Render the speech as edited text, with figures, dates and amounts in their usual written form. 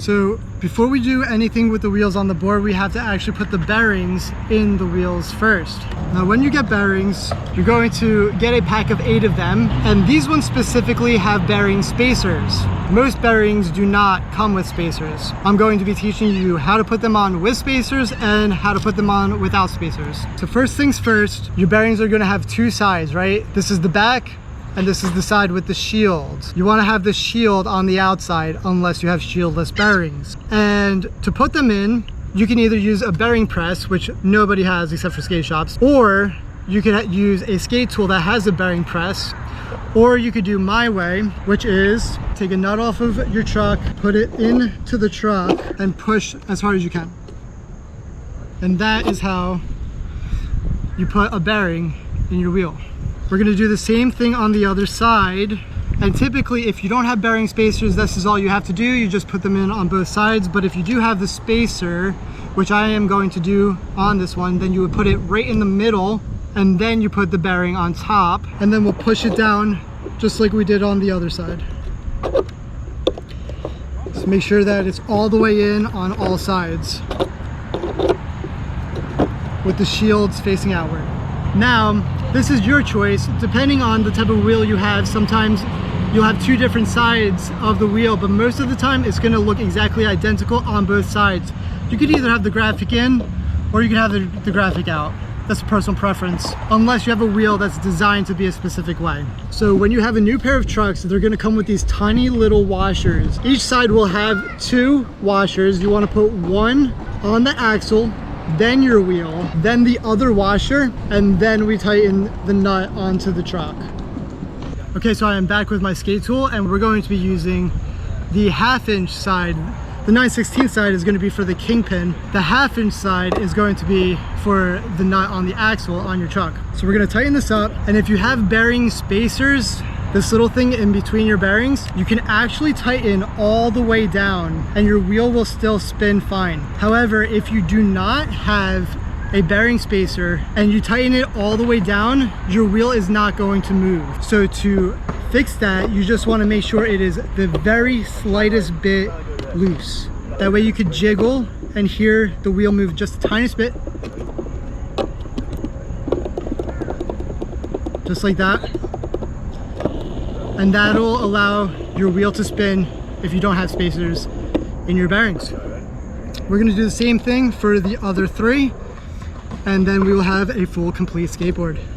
So before we do anything with the wheels on the board, we have to actually put the bearings in the wheels first. Now when you get bearings, you're going to get a pack of 8 of them, and these ones specifically have bearing spacers. Most bearings do not come with spacers. I'm going to be teaching you how to put them on with spacers and how to put them on without spacers. So first things first, your bearings are going to have 2 sides, right? This is the back, and this is the side with the shield. You want to have the shield on the outside unless you have shieldless bearings. And to put them in, you can either use a bearing press, which nobody has except for skate shops, or you could use a skate tool that has a bearing press, or you could do my way, which is take a nut off of your truck, put it into the truck, and push as hard as you can. And that is how you put a bearing in your wheel. We're going to do the same thing on the other side, and typically if you don't have bearing spacers, this is all you have to do. You just put them in on both sides. But if you do have the spacer, which I am going to do on this one, then you would put it right in the middle, and then you put the bearing on top, and then we'll push it down just like we did on the other side. So make sure that it's all the way in on all sides with the shields facing outward. Now, this is your choice. Depending on the type of wheel you have, sometimes you'll have 2 different sides of the wheel, but most of the time it's going to look exactly identical on both sides. You could either have the graphic in, or you can have the graphic out. That's a personal preference, unless you have a wheel that's designed to be a specific way. So when you have a new pair of trucks, they're going to come with these tiny little washers. Each side will have 2 washers. You want to put one on the axle, then your wheel, then the other washer, and then we tighten the nut onto the truck. Okay, so I am back with my skate tool, and we're going to be using the 1/2" side. The 9/16 side is going to be for the kingpin. The 1/2" side is going to be for the nut on the axle on your truck. So we're going to tighten this up, and if you have bearing spacers, this little thing in between your bearings, you can actually tighten all the way down and your wheel will still spin fine. However, if you do not have a bearing spacer and you tighten it all the way down, your wheel is not going to move. So to fix that, you just want to make sure it is the very slightest bit loose. That way you could jiggle and hear the wheel move just a tiniest bit. Just like that. And that'll allow your wheel to spin if you don't have spacers in your bearings. We're going to do the same thing for the other 3, and then we will have a full complete skateboard.